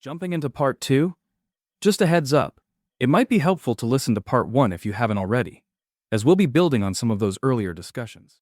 Jumping into part 2? Just a heads up, it might be helpful to listen to part 1 if you haven't already, as we'll be building on some of those earlier discussions.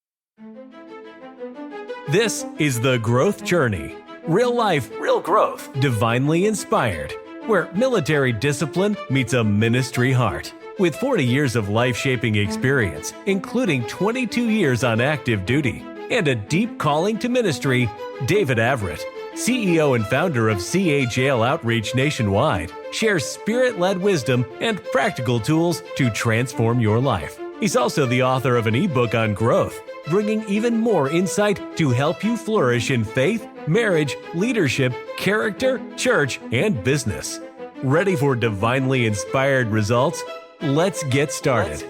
This is The Growth Journey. Real life, real growth, divinely inspired, where military discipline meets a ministry heart. With 40 years of life-shaping experience, including 22 years on active duty, and a deep calling to ministry, David Averitt, CEO and founder of CAJL Outreach Nationwide, shares spirit-led wisdom and practical tools to transform your life. He's also the author of an ebook on growth, bringing even more insight to help you flourish in faith, marriage, leadership, character, church, and business. Ready for divinely inspired results? Let's get started.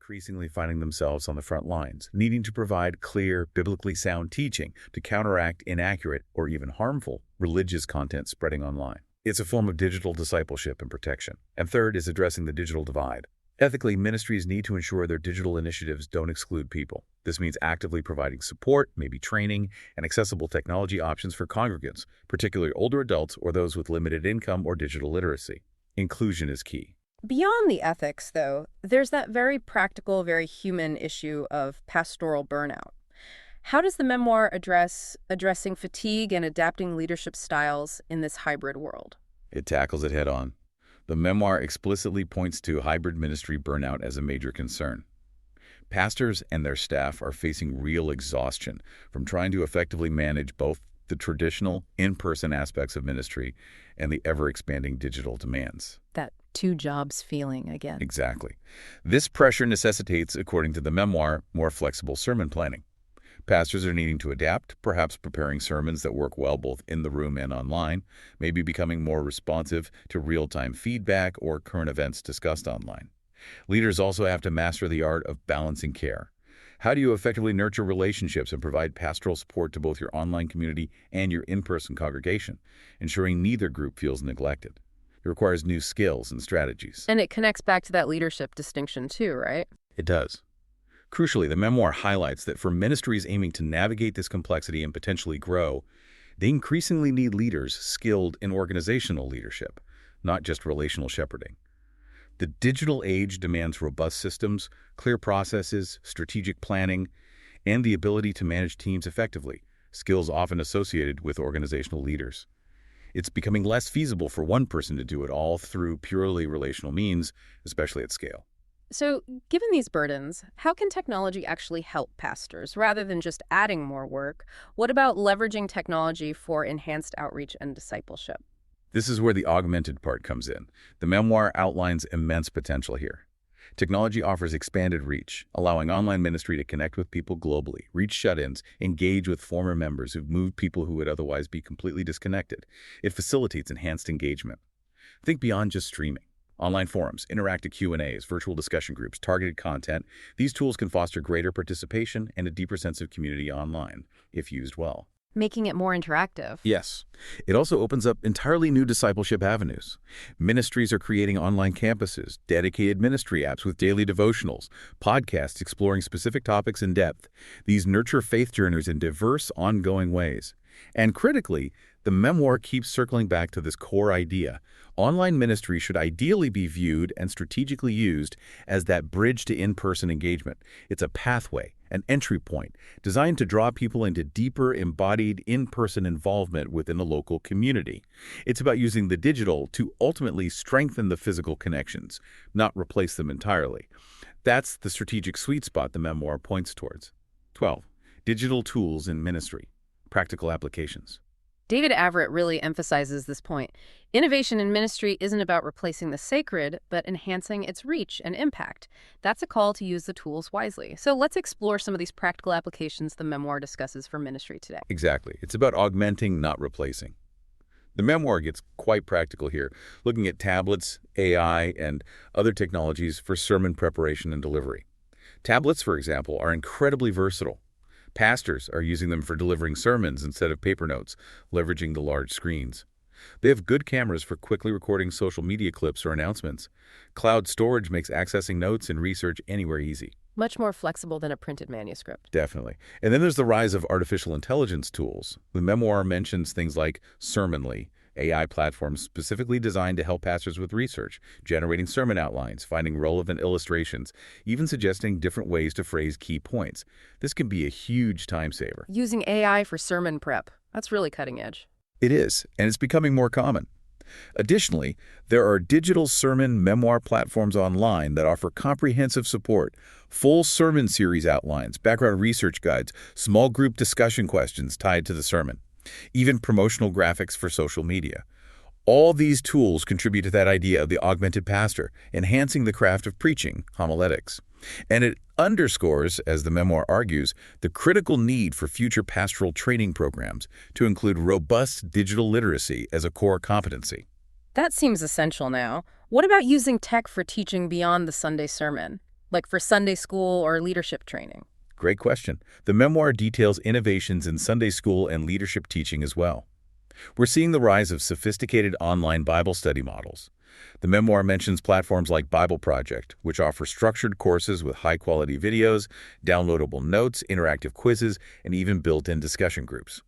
Increasingly finding themselves on the front lines, needing to provide clear, biblically sound teaching to counteract inaccurate or even harmful religious content spreading online. It's a form of digital discipleship and protection. And third is addressing the digital divide. Ethically, ministries need to ensure their digital initiatives don't exclude people. This means actively providing support, maybe training, and accessible technology options for congregants, particularly older adults or those with limited income or digital literacy. Inclusion is key. Beyond the ethics, though, there's that very practical, very human issue of pastoral burnout. How does the memoir address addressing fatigue and adapting leadership styles in this hybrid world? It tackles it head on. The memoir explicitly points to hybrid ministry burnout as a major concern. Pastors and their staff are facing real exhaustion from trying to effectively manage both the traditional in-person aspects of ministry and the ever-expanding digital demands. That two jobs feeling again. Exactly. This pressure necessitates, according to the memoir, more flexible sermon planning. Pastors are needing to adapt, perhaps preparing sermons that work well both in the room and online, maybe becoming more responsive to real-time feedback or current events discussed online. Leaders also have to master the art of balancing care. How do you effectively nurture relationships and provide pastoral support to both your online community and your in-person congregation, ensuring neither group feels neglected? It requires new skills and strategies. And it connects back to that leadership distinction too, right? It does. Crucially, the memoir highlights that for ministries aiming to navigate this complexity and potentially grow, they increasingly need leaders skilled in organizational leadership, not just relational shepherding. The digital age demands robust systems, clear processes, strategic planning, and the ability to manage teams effectively, skills often associated with organizational leaders. It's becoming less feasible for one person to do it all through purely relational means, especially at scale. So, given these burdens, how can technology actually help pastors rather than just adding more work? What about leveraging technology for enhanced outreach and discipleship? This is where the augmented part comes in. The memoir outlines immense potential here. Technology offers expanded reach, allowing online ministry to connect with people globally, reach shut-ins, engage with former members who've moved people who would otherwise be completely disconnected. It facilitates enhanced engagement. Think beyond just streaming. Online forums, interactive Q&As, virtual discussion groups, targeted content, these tools can foster greater participation and a deeper sense of community online, if used well. Making it more interactive. Yes. It also opens up entirely new discipleship avenues. Ministries are creating online campuses, dedicated ministry apps with daily devotionals, podcasts exploring specific topics in depth. These nurture faith journeys in diverse, ongoing ways. And critically, the memoir keeps circling back to this core idea. Online ministry should ideally be viewed and strategically used as that bridge to in-person engagement. It's a pathway, an entry point, designed to draw people into deeper, embodied, in-person involvement within a local community. It's about using the digital to ultimately strengthen the physical connections, not replace them entirely. That's the strategic sweet spot the memoir points towards. 12. Digital tools in ministry. Practical applications. David Averitt really emphasizes this point. Innovation in ministry isn't about replacing the sacred, but enhancing its reach and impact. That's a call to use the tools wisely. So let's explore some of these practical applications the memoir discusses for ministry today. Exactly. It's about augmenting, not replacing. The memoir gets quite practical here, looking at tablets, AI, and other technologies for sermon preparation and delivery. Tablets, for example, are incredibly versatile. Pastors are using them for delivering sermons instead of paper notes, leveraging the large screens. They have good cameras for quickly recording social media clips or announcements. Cloud storage makes accessing notes and research anywhere easy. Much more flexible than a printed manuscript. Definitely. And then there's the rise of artificial intelligence tools. The memoir mentions things like Sermonly, AI platforms specifically designed to help pastors with research, generating sermon outlines, finding relevant illustrations, even suggesting different ways to phrase key points. This can be a huge time saver. Using AI for sermon prep. That's really cutting edge. It is, and it's becoming more common. Additionally, there are digital sermon memoir platforms online that offer comprehensive support, full sermon series outlines, background research guides, small group discussion questions tied to the sermon, even promotional graphics for social media. All these tools contribute to that idea of the augmented pastor, enhancing the craft of preaching, homiletics. And it underscores, as the memoir argues, the critical need for future pastoral training programs to include robust digital literacy as a core competency. That seems essential now. What about using tech for teaching beyond the Sunday sermon, like for Sunday school or leadership training? Great question. The memoir details innovations in Sunday school and leadership teaching as well. We're seeing the rise of sophisticated online Bible study models. The memoir mentions platforms like Bible Project, which offer structured courses with high-quality videos, downloadable notes, interactive quizzes, and even built-in discussion groups.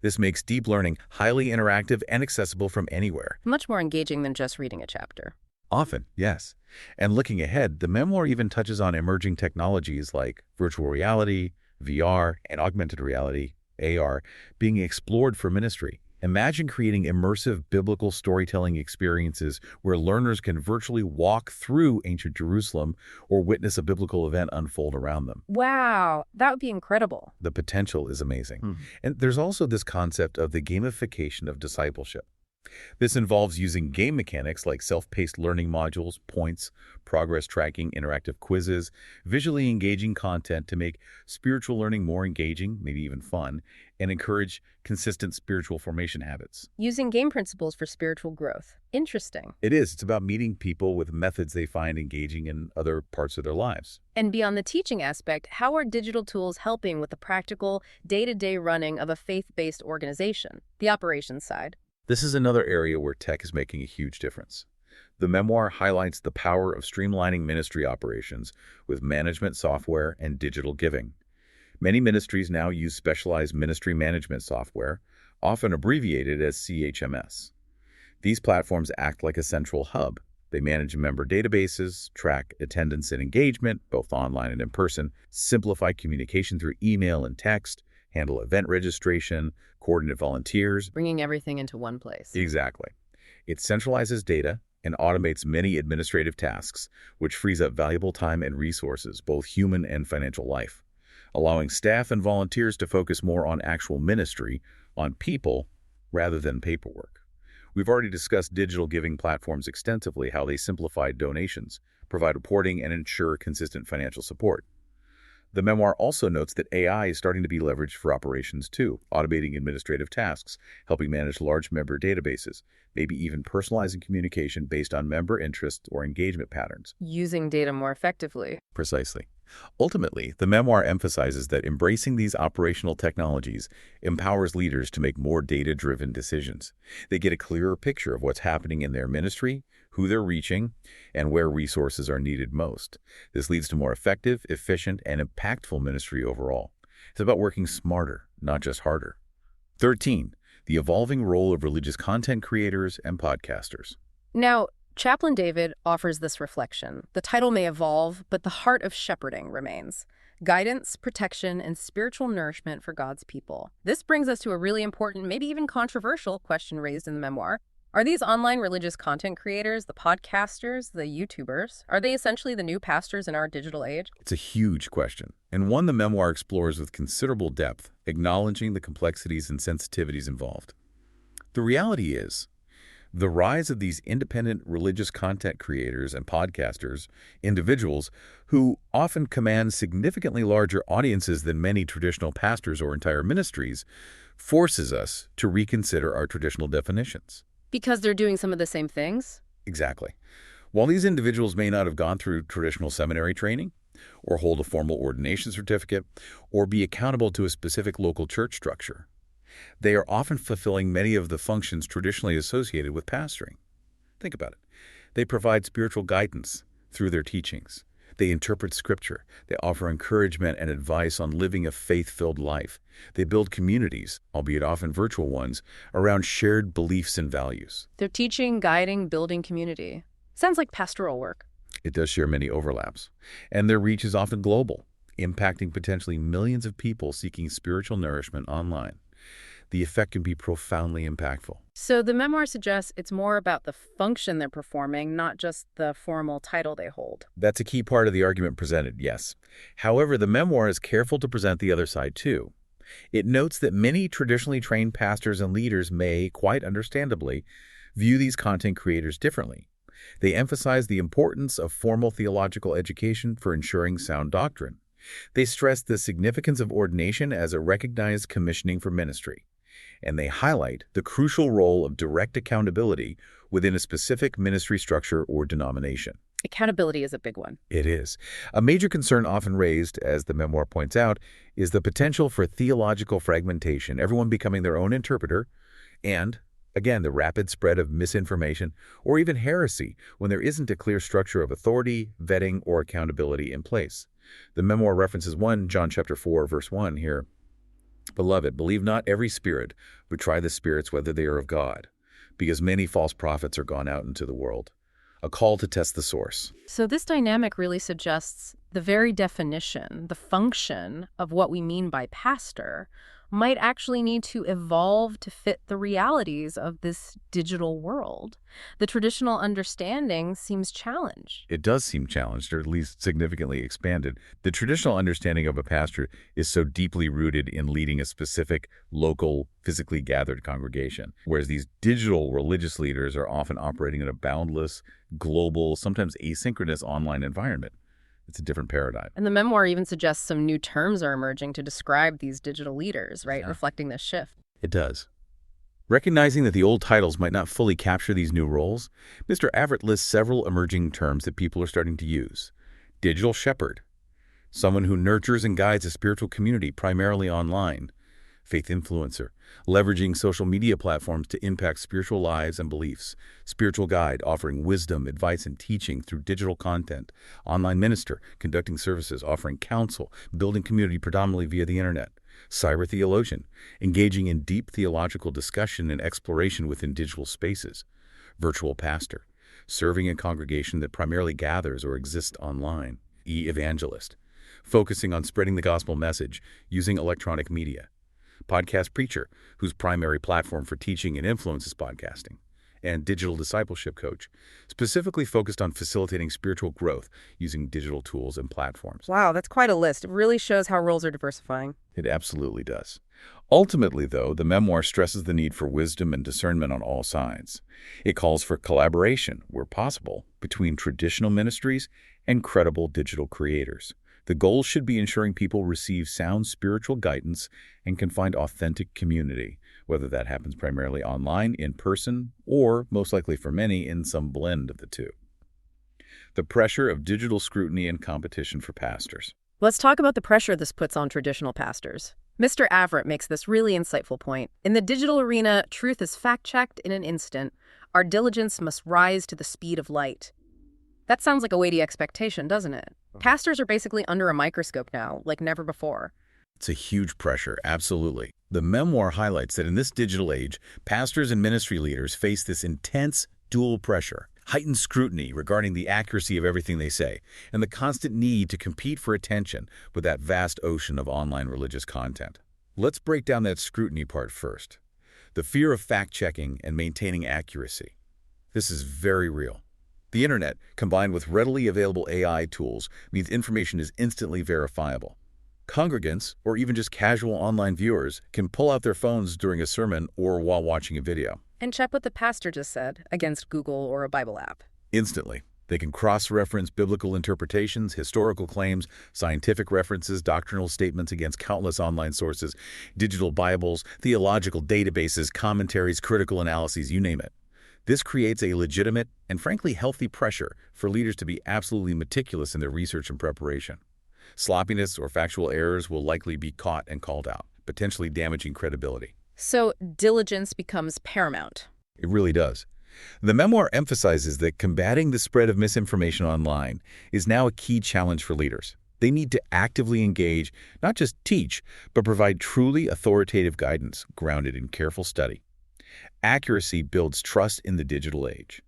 This makes deep learning highly interactive and accessible from anywhere. Much more engaging than just reading a chapter. Often, yes. And looking ahead, the memoir even touches on emerging technologies like virtual reality, VR, and augmented reality, AR, being explored for ministry. Imagine creating immersive biblical storytelling experiences where learners can virtually walk through ancient Jerusalem or witness a biblical event unfold around them. Wow, that would be incredible. The potential is amazing. And there's also this concept of the gamification of discipleship. This involves using game mechanics like self-paced learning modules, points, progress tracking, interactive quizzes, visually engaging content to make spiritual learning more engaging, maybe even fun, and encourage consistent spiritual formation habits. Using game principles for spiritual growth. Interesting. It is. It's about meeting people with methods they find engaging in other parts of their lives. And beyond the teaching aspect, how are digital tools helping with the practical, day-to-day running of a faith-based organization, the operations side? This is another area where tech is making a huge difference. The memoir highlights the power of streamlining ministry operations with management software and digital giving. Many ministries now use specialized ministry management software, often abbreviated as CHMS. These platforms act like a central hub. They manage member databases, track attendance and engagement, both online and in person, simplify communication through email and text, handle event registration, coordinate volunteers. Bringing everything into one place. Exactly. It centralizes data and automates many administrative tasks, which frees up valuable time and resources, both human and financial life, allowing staff and volunteers to focus more on actual ministry, on people, rather than paperwork. We've already discussed digital giving platforms extensively, how they simplify donations, provide reporting, and ensure consistent financial support. The memoir also notes that AI is starting to be leveraged for operations too, automating administrative tasks, helping manage large member databases, maybe even personalizing communication based on member interests or engagement patterns. Using data more effectively. Precisely. Ultimately, the memoir emphasizes that embracing these operational technologies empowers leaders to make more data-driven decisions. They get a clearer picture of what's happening in their ministry, who they're reaching, and where resources are needed most. This leads to more effective, efficient, and impactful ministry overall. It's about working smarter, not just harder. 13. The evolving role of religious content creators and podcasters. Now, Chaplain David offers this reflection. The title may evolve, but the heart of shepherding remains. Guidance, protection, and spiritual nourishment for God's people. This brings us to a really important, maybe even controversial question raised in the memoir. Are these online religious content creators, the podcasters, the YouTubers, are they essentially the new pastors in our digital age? It's a huge question, and one the memoir explores with considerable depth, acknowledging the complexities and sensitivities involved. The reality is, the rise of these independent religious content creators and podcasters, individuals who often command significantly larger audiences than many traditional pastors or entire ministries, forces us to reconsider our traditional definitions. Because they're doing some of the same things? Exactly. While these individuals may not have gone through traditional seminary training, or hold a formal ordination certificate, or be accountable to a specific local church structure, they are often fulfilling many of the functions traditionally associated with pastoring. Think about it. They provide spiritual guidance through their teachings. They interpret Scripture. They offer encouragement and advice on living a faith-filled life. They build communities, albeit often virtual ones, around shared beliefs and values. They're teaching, guiding, building community. Sounds like pastoral work. It does share many overlaps. And their reach is often global, impacting potentially millions of people seeking spiritual nourishment online. The effect can be profoundly impactful. So the memoir suggests it's more about the function they're performing, not just the formal title they hold. That's a key part of the argument presented, yes. However, the memoir is careful to present the other side, too. It notes that many traditionally trained pastors and leaders may, quite understandably, view these content creators differently. They emphasize the importance of formal theological education for ensuring sound doctrine. They stress the significance of ordination as a recognized commissioning for ministry. And they highlight the crucial role of direct accountability within a specific ministry structure or denomination. Accountability is a big one. It is. A major concern often raised, as the memoir points out, is the potential for theological fragmentation, everyone becoming their own interpreter, and, again, the rapid spread of misinformation or even heresy when there isn't a clear structure of authority, vetting, or accountability in place. The memoir references 1 John chapter 4, verse 1 here. Beloved, believe not every spirit, but try the spirits whether they are of God, because many false prophets are gone out into the world. A call to test the source. So this dynamic really suggests the very definition, the function of what we mean by pastor might actually need to evolve to fit the realities of this digital world. The traditional understanding seems challenged. It does seem challenged, or at least significantly expanded. The traditional understanding of a pastor is so deeply rooted in leading a specific, local, physically gathered congregation, whereas these digital religious leaders are often operating in a boundless, global, sometimes asynchronous online environment. It's a different paradigm. And the memoir even suggests some new terms are emerging to describe these digital leaders, right? Yeah. Reflecting this shift. It does. Recognizing that the old titles might not fully capture these new roles, Mr. Averitt lists several emerging terms that people are starting to use. Digital shepherd, someone who nurtures and guides a spiritual community primarily online. Faith influencer, leveraging social media platforms to impact spiritual lives and beliefs. Spiritual guide, offering wisdom, advice, and teaching through digital content. Online minister, conducting services, offering counsel, building community predominantly via the internet. Cyber theologian, engaging in deep theological discussion and exploration within digital spaces. Virtual pastor, serving a congregation that primarily gathers or exists online. E-evangelist, focusing on spreading the gospel message using electronic media. Podcast preacher, whose primary platform for teaching and influence is podcasting. And digital discipleship coach, specifically focused on facilitating spiritual growth using digital tools and platforms. Wow, that's quite a list. It really shows how roles are diversifying. It absolutely does. Ultimately, though, the memoir stresses the need for wisdom and discernment on all sides. It calls for collaboration, where possible, between traditional ministries and credible digital creators. The goal should be ensuring people receive sound spiritual guidance and can find authentic community, whether that happens primarily online, in person, or, most likely for many, in some blend of the two. The pressure of digital scrutiny and competition for pastors. Let's talk about the pressure this puts on traditional pastors. Mr. Averitt makes this really insightful point. In the digital arena, truth is fact-checked in an instant. Our diligence must rise to the speed of light. That sounds like a weighty expectation, doesn't it? Pastors are basically under a microscope now, like never before. It's a huge pressure, absolutely. The memoir highlights that in this digital age, pastors and ministry leaders face this intense dual pressure, heightened scrutiny regarding the accuracy of everything they say, and the constant need to compete for attention with that vast ocean of online religious content. Let's break down that scrutiny part first. The fear of fact-checking and maintaining accuracy. This is very real. The internet, combined with readily available AI tools, means information is instantly verifiable. Congregants, or even just casual online viewers, can pull out their phones during a sermon or while watching a video. And check what the pastor just said against Google or a Bible app. Instantly. They can cross-reference biblical interpretations, historical claims, scientific references, doctrinal statements against countless online sources, digital Bibles, theological databases, commentaries, critical analyses, you name it. This creates a legitimate and frankly healthy pressure for leaders to be absolutely meticulous in their research and preparation. Sloppiness or factual errors will likely be caught and called out, potentially damaging credibility. So diligence becomes paramount. It really does. The memoir emphasizes that combating the spread of misinformation online is now a key challenge for leaders. They need to actively engage, not just teach, but provide truly authoritative guidance grounded in careful study. Accuracy builds trust in the digital age.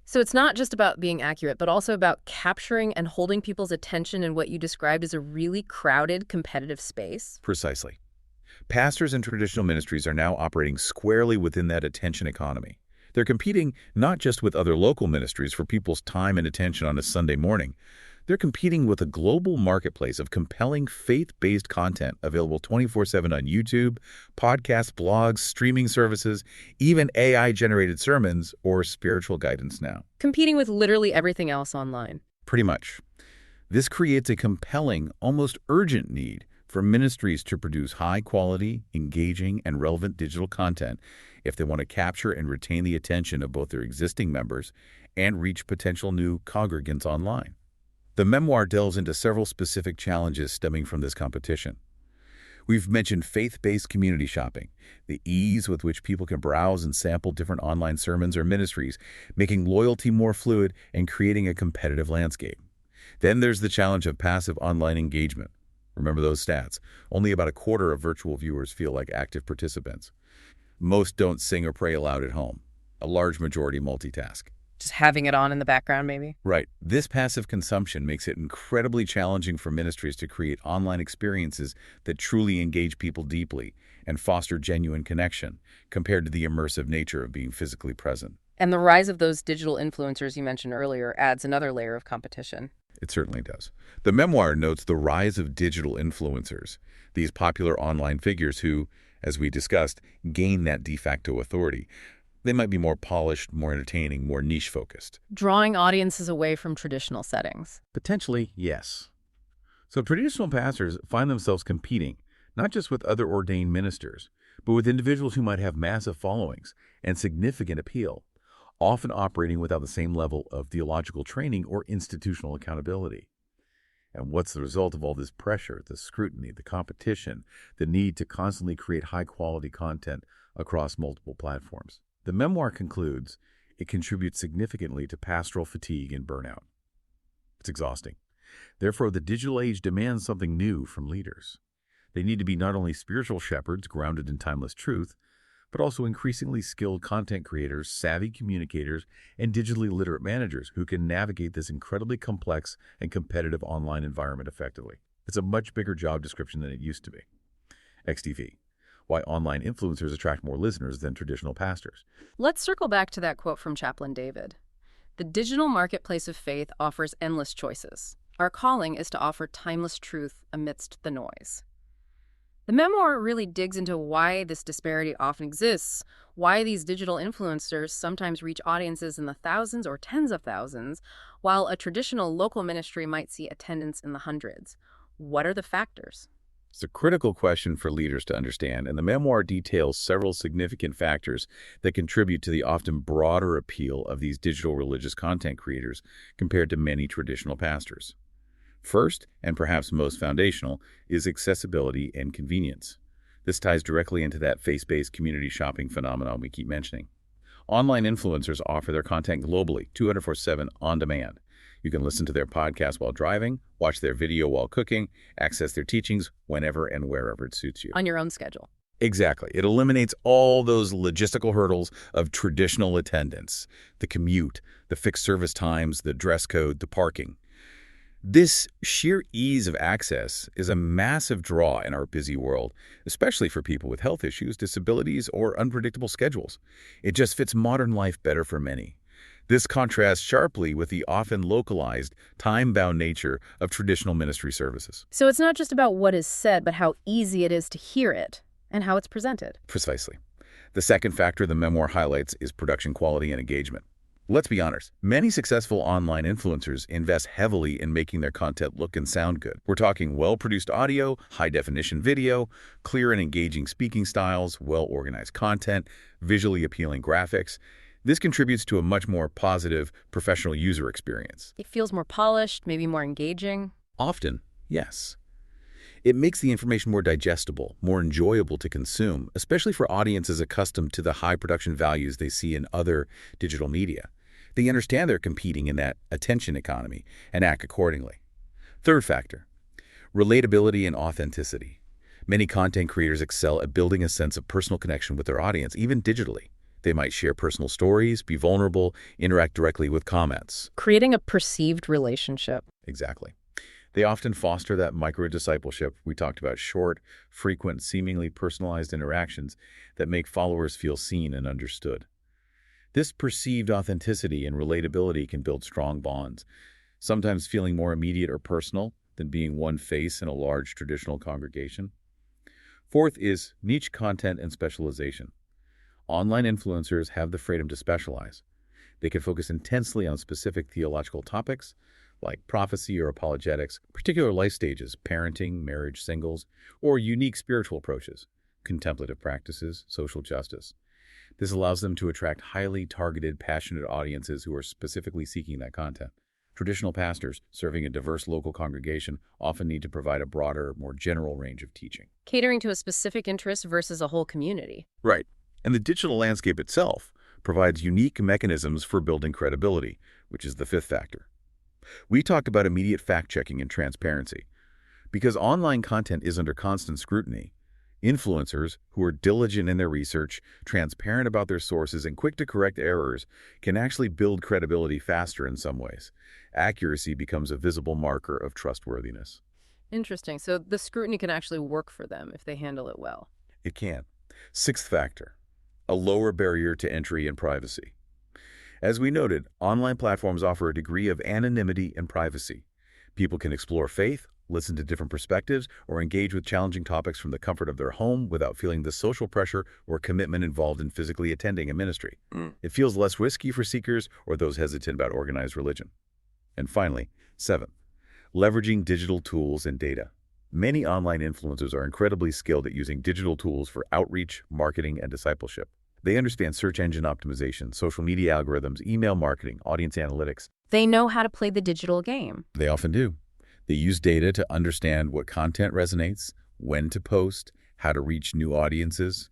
So it's not just about being accurate, but also about capturing and holding people's attention in what you described as a really crowded, competitive space. Precisely. Pastors and traditional ministries are now operating squarely within that attention economy. They're competing not just with other local ministries for people's time and attention on a Sunday morning. They're competing with a global marketplace of compelling faith-based content available 24/7 on YouTube, podcasts, blogs, streaming services, even AI-generated sermons or spiritual guidance now. Competing with literally everything else online. Pretty much. This creates a compelling, almost urgent need for ministries to produce high-quality, engaging, and relevant digital content if they want to capture and retain the attention of both their existing members and reach potential new congregants online. The memoir delves into several specific challenges stemming from this competition. We've mentioned faith-based community shopping, the ease with which people can browse and sample different online sermons or ministries, making loyalty more fluid and creating a competitive landscape. Then there's the challenge of passive online engagement. Remember those stats. Only about a quarter of virtual viewers feel like active participants. Most don't sing or pray aloud at home. A large majority multitask. Just having it on in the background, maybe. Right. This passive consumption makes it incredibly challenging for ministries to create online experiences that truly engage people deeply and foster genuine connection, compared to the immersive nature of being physically present. And the rise of those digital influencers you mentioned earlier adds another layer of competition. It certainly does. The memoir notes the rise of digital influencers, these popular online figures who, as we discussed, gain that de facto authority. They might be more polished, more entertaining, more niche-focused. Drawing audiences away from traditional settings. Potentially, yes. So traditional pastors find themselves competing, not just with other ordained ministers, but with individuals who might have massive followings and significant appeal, often operating without the same level of theological training or institutional accountability. And what's the result of all this pressure, the scrutiny, the competition, the need to constantly create high-quality content across multiple platforms? The memoir concludes, it contributes significantly to pastoral fatigue and burnout. It's exhausting. Therefore, the digital age demands something new from leaders. They need to be not only spiritual shepherds grounded in timeless truth, but also increasingly skilled content creators, savvy communicators, and digitally literate managers who can navigate this incredibly complex and competitive online environment effectively. It's a much bigger job description than it used to be. XTV. Why online influencers attract more listeners than traditional pastors. Let's circle back to that quote from Chaplain David. The digital marketplace of faith offers endless choices. Our calling is to offer timeless truth amidst the noise. The memoir really digs into why this disparity often exists, why these digital influencers sometimes reach audiences in the thousands or tens of thousands, while a traditional local ministry might see attendance in the hundreds. What are the factors? It's a critical question for leaders to understand, and the memoir details several significant factors that contribute to the often broader appeal of these digital religious content creators compared to many traditional pastors. First, and perhaps most foundational, is accessibility and convenience. This ties directly into that faith-based community shopping phenomenon we keep mentioning. Online influencers offer their content globally, 24/7 on demand. You can listen to their podcast while driving, watch their video while cooking, access their teachings whenever and wherever it suits you. On your own schedule. Exactly. It eliminates all those logistical hurdles of traditional attendance, the commute, the fixed service times, the dress code, the parking. This sheer ease of access is a massive draw in our busy world, especially for people with health issues, disabilities, or unpredictable schedules. It just fits modern life better for many. This contrasts sharply with the often localized, time-bound nature of traditional ministry services. So it's not just about what is said, but how easy it is to hear it and how it's presented. Precisely. The second factor the memoir highlights is production quality and engagement. Let's be honest, many successful online influencers invest heavily in making their content look and sound good. We're talking well-produced audio, high-definition video, clear and engaging speaking styles, well-organized content, visually appealing graphics. This contributes to a much more positive, professional user experience. It feels more polished, maybe more engaging. Often, yes. It makes the information more digestible, more enjoyable to consume, especially for audiences accustomed to the high production values they see in other digital media. They understand they're competing in that attention economy and act accordingly. Third factor, relatability and authenticity. Many content creators excel at building a sense of personal connection with their audience, even digitally. They might share personal stories, be vulnerable, interact directly with comments. Creating a perceived relationship. Exactly. They often foster that micro-discipleship we talked about, short, frequent, seemingly personalized interactions that make followers feel seen and understood. This perceived authenticity and relatability can build strong bonds, sometimes feeling more immediate or personal than being one face in a large traditional congregation. Fourth is niche content and specialization. Online influencers have the freedom to specialize. They can focus intensely on specific theological topics like prophecy or apologetics, particular life stages, parenting, marriage, singles, or unique spiritual approaches, contemplative practices, social justice. This allows them to attract highly targeted, passionate audiences who are specifically seeking that content. Traditional pastors serving a diverse local congregation often need to provide a broader, more general range of teaching. Catering to a specific interest versus a whole community. Right. And the digital landscape itself provides unique mechanisms for building credibility, which is the fifth factor. We talked about immediate fact-checking and transparency. Because online content is under constant scrutiny, influencers who are diligent in their research, transparent about their sources, and quick to correct errors can actually build credibility faster in some ways. Accuracy becomes a visible marker of trustworthiness. Interesting. So the scrutiny can actually work for them if they handle it well. It can. Sixth factor, a lower barrier to entry and privacy. As we noted, online platforms offer a degree of anonymity and privacy. People can explore faith, listen to different perspectives, or engage with challenging topics from the comfort of their home without feeling the social pressure or commitment involved in physically attending a ministry. It feels less risky for seekers or those hesitant about organized religion. And finally, seventh, leveraging digital tools and data. Many online influencers are incredibly skilled at using digital tools for outreach, marketing, and discipleship. They understand search engine optimization, social media algorithms, email marketing, audience analytics. They know how to play the digital game. They often do. They use data to understand what content resonates, when to post, how to reach new audiences.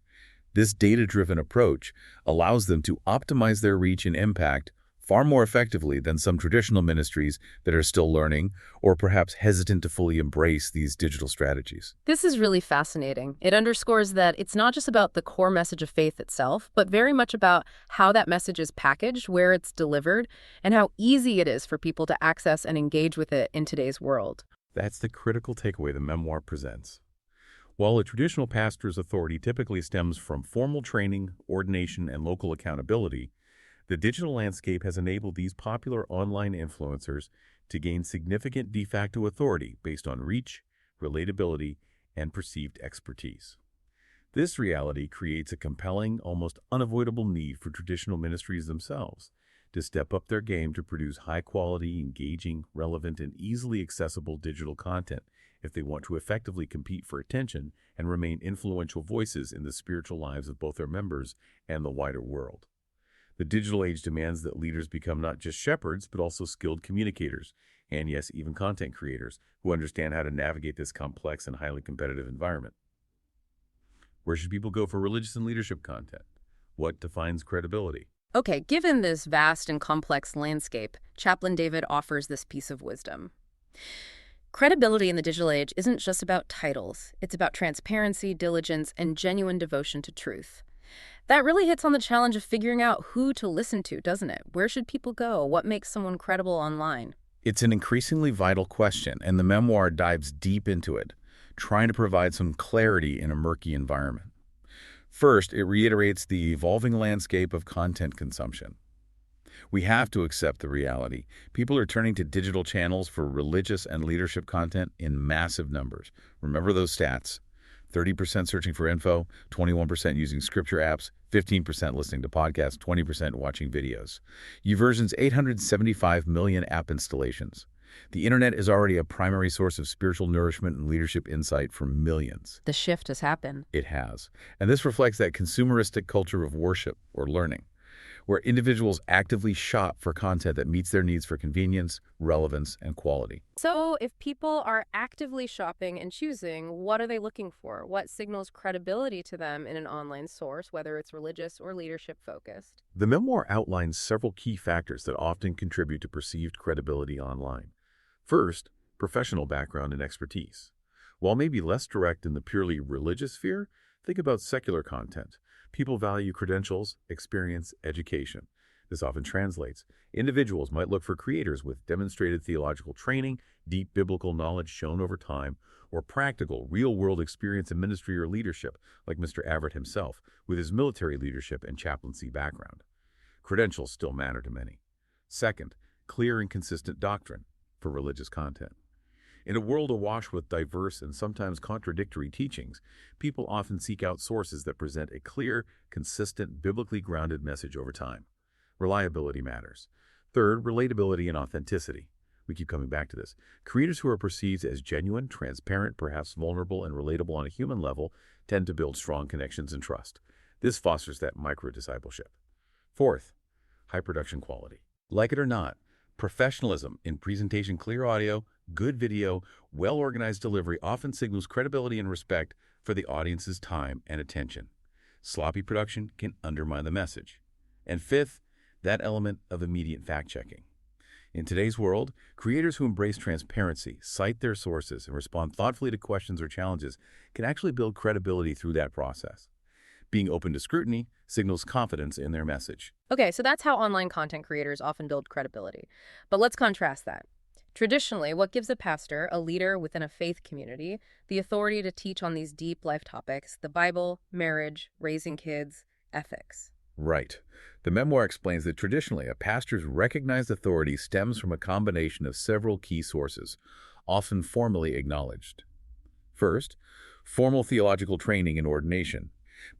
This data-driven approach allows them to optimize their reach and impact far more effectively than some traditional ministries that are still learning or perhaps hesitant to fully embrace these digital strategies. This is really fascinating. It underscores that it's not just about the core message of faith itself, but very much about how that message is packaged, where it's delivered, and how easy it is for people to access and engage with it in today's world. That's the critical takeaway the memoir presents. While a traditional pastor's authority typically stems from formal training, ordination, and local accountability, the digital landscape has enabled these popular online influencers to gain significant de facto authority based on reach, relatability, and perceived expertise. This reality creates a compelling, almost unavoidable need for traditional ministries themselves to step up their game to produce high-quality, engaging, relevant, and easily accessible digital content if they want to effectively compete for attention and remain influential voices in the spiritual lives of both their members and the wider world. The digital age demands that leaders become not just shepherds, but also skilled communicators, and yes, even content creators who understand how to navigate this complex and highly competitive environment. Where should people go for religious and leadership content? What defines credibility? Okay, given this vast and complex landscape, Chaplain David offers this piece of wisdom. Credibility in the digital age isn't just about titles. It's about transparency, diligence, and genuine devotion to truth. That really hits on the challenge of figuring out who to listen to, doesn't it? Where should people go? What makes someone credible online? It's an increasingly vital question, and the memoir dives deep into it, trying to provide some clarity in a murky environment. First, it reiterates the evolving landscape of content consumption. We have to accept the reality. People are turning to digital channels for religious and leadership content in massive numbers. Remember those stats. 30% searching for info, 21% using scripture apps, 15% listening to podcasts, 20% watching videos. YouVersion's 875 million app installations. The internet is already a primary source of spiritual nourishment and leadership insight for millions. The shift has happened. It has. And this reflects that consumeristic culture of worship or learning, where individuals actively shop for content that meets their needs for convenience, relevance, and quality. So if people are actively shopping and choosing, what are they looking for? What signals credibility to them in an online source, whether it's religious or leadership focused? The memoir outlines several key factors that often contribute to perceived credibility online. First, professional background and expertise. While maybe less direct in the purely religious sphere, think about secular content. People value credentials, experience, education. This often translates. Individuals might look for creators with demonstrated theological training, deep biblical knowledge shown over time, or practical, real-world experience in ministry or leadership, like Mr. Everett himself, with his military leadership and chaplaincy background. Credentials still matter to many. Second, clear and consistent doctrine for religious content. In a world awash with diverse and sometimes contradictory teachings, people often seek out sources that present a clear, consistent, biblically grounded message over time. Reliability matters. Third, relatability and authenticity. We keep coming back to this. Creators who are perceived as genuine, transparent, perhaps vulnerable, and relatable on a human level tend to build strong connections and trust. This fosters that micro-discipleship. Fourth, high production quality. Like it or not, professionalism in presentation, clear audio, good video, well-organized delivery often signals credibility and respect for the audience's time and attention. Sloppy production can undermine the message. And fifth, that element of immediate fact-checking. In today's world, creators who embrace transparency, cite their sources, and respond thoughtfully to questions or challenges can actually build credibility through that process. Being open to scrutiny signals confidence in their message. Okay, so that's how online content creators often build credibility. But let's contrast that. Traditionally, what gives a pastor, a leader within a faith community, the authority to teach on these deep life topics, the Bible, marriage, raising kids, ethics? Right. The memoir explains that traditionally, a pastor's recognized authority stems from a combination of several key sources, often formally acknowledged. First, formal theological training and ordination.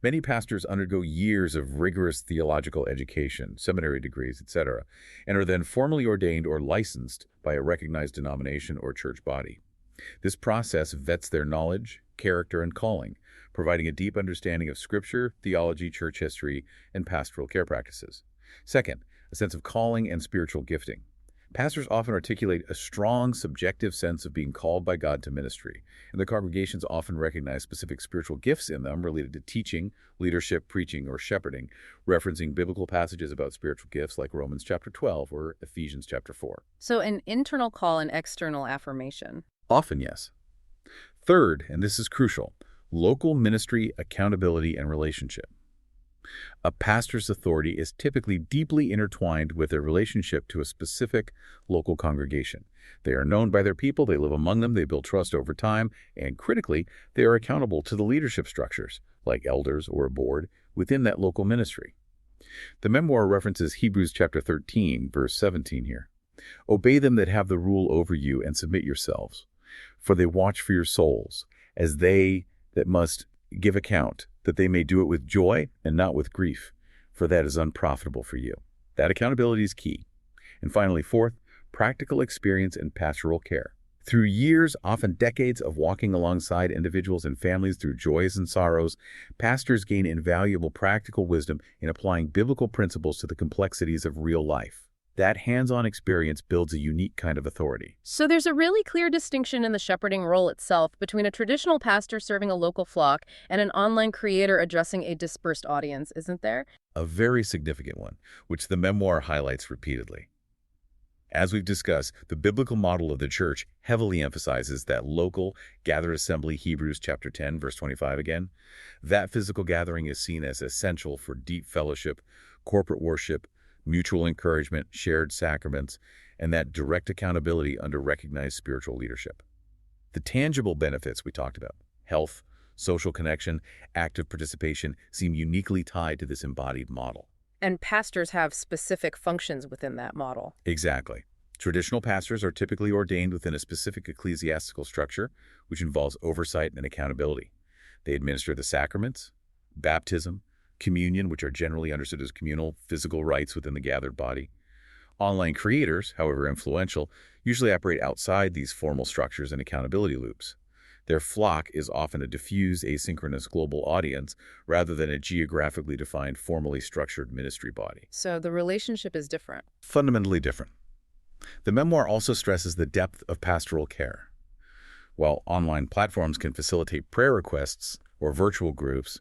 Many pastors undergo years of rigorous theological education, seminary degrees, etc., and are then formally ordained or licensed by a recognized denomination or church body. This process vets their knowledge, character, and calling, providing a deep understanding of Scripture, theology, church history, and pastoral care practices. Second, a sense of calling and spiritual gifting. Pastors often articulate a strong subjective sense of being called by God to ministry, and the congregations often recognize specific spiritual gifts in them related to teaching, leadership, preaching, or shepherding, referencing biblical passages about spiritual gifts like Romans chapter 12 or Ephesians chapter 4. So an internal call and external affirmation. Often, yes. Third, and this is crucial, local ministry, accountability, and relationship. A pastor's authority is typically deeply intertwined with their relationship to a specific local congregation. They are known by their people, they live among them, they build trust over time, and critically, they are accountable to the leadership structures, like elders or a board, within that local ministry. The memoir references Hebrews chapter 13, verse 17 here. Obey them that have the rule over you and submit yourselves, for they watch for your souls, as they that must give account, that they may do it with joy and not with grief, for that is unprofitable for you. That accountability is key. And finally, fourth, practical experience and pastoral care. Through years, often decades of walking alongside individuals and families through joys and sorrows, pastors gain invaluable practical wisdom in applying biblical principles to the complexities of real life. That hands-on experience builds a unique kind of authority. So there's a really clear distinction in the shepherding role itself between a traditional pastor serving a local flock and an online creator addressing a dispersed audience, isn't there? A very significant one, which the memoir highlights repeatedly. As we've discussed, the biblical model of the church heavily emphasizes that local, gathered assembly, Hebrews chapter 10, verse 25 again. That physical gathering is seen as essential for deep fellowship, corporate worship, mutual encouragement, shared sacraments, and that direct accountability under recognized spiritual leadership. The tangible benefits we talked about, health, social connection, active participation, seem uniquely tied to this embodied model. And pastors have specific functions within that model. Exactly. Traditional pastors are typically ordained within a specific ecclesiastical structure, which involves oversight and accountability. They administer the sacraments, baptism, communion, which are generally understood as communal, physical rites within the gathered body. Online creators, however influential, usually operate outside these formal structures and accountability loops. Their flock is often a diffuse, asynchronous global audience rather than a geographically defined, formally structured ministry body. So the relationship is different. Fundamentally different. The memoir also stresses the depth of pastoral care. While online platforms can facilitate prayer requests or virtual groups,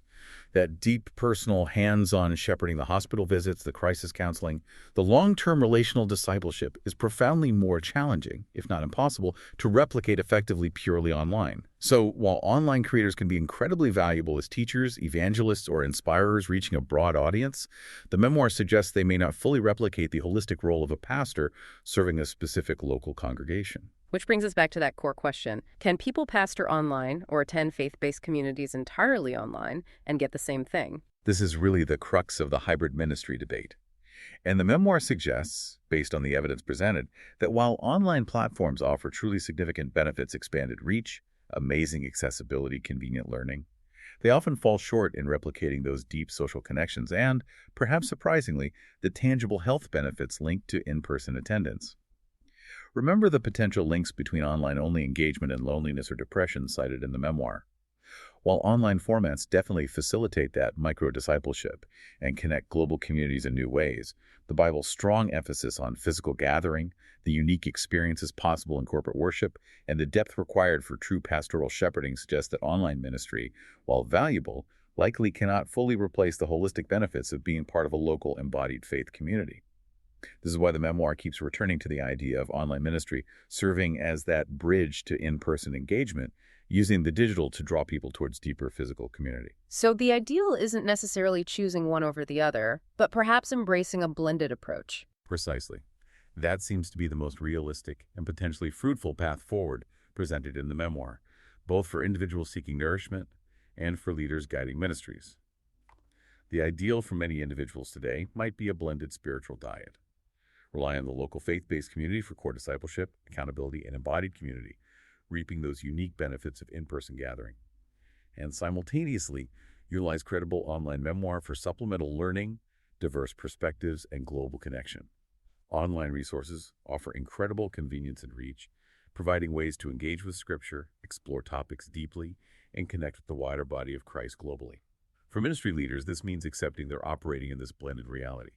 that deep, personal, hands-on shepherding, the hospital visits, the crisis counseling, the long-term relational discipleship is profoundly more challenging, if not impossible, to replicate effectively purely online. So while online creators can be incredibly valuable as teachers, evangelists, or inspirers reaching a broad audience, the memoir suggests they may not fully replicate the holistic role of a pastor serving a specific local congregation. Which brings us back to that core question. Can people pastor online or attend faith-based communities entirely online and get the same thing? This is really the crux of the hybrid ministry debate. And the memoir suggests, based on the evidence presented, that while online platforms offer truly significant benefits, expanded reach, amazing accessibility, convenient learning, they often fall short in replicating those deep social connections and, perhaps surprisingly, the tangible health benefits linked to in-person attendance. Remember the potential links between online-only engagement and loneliness or depression cited in the memoir. While online formats definitely facilitate that micro-discipleship and connect global communities in new ways, the Bible's strong emphasis on physical gathering, the unique experiences possible in corporate worship, and the depth required for true pastoral shepherding suggest that online ministry, while valuable, likely cannot fully replace the holistic benefits of being part of a local embodied faith community. This is why the memoir keeps returning to the idea of online ministry serving as that bridge to in-person engagement, using the digital to draw people towards deeper physical community. So the ideal isn't necessarily choosing one over the other, but perhaps embracing a blended approach. Precisely. That seems to be the most realistic and potentially fruitful path forward presented in the memoir, both for individuals seeking nourishment and for leaders guiding ministries. The ideal for many individuals today might be a blended spiritual diet. Rely on the local faith-based community for core discipleship, accountability, and embodied community, reaping those unique benefits of in-person gathering. And simultaneously, utilize credible online memoir for supplemental learning, diverse perspectives, and global connection. Online resources offer incredible convenience and reach, providing ways to engage with Scripture, explore topics deeply, and connect with the wider body of Christ globally. For ministry leaders, this means accepting they're operating in this blended reality.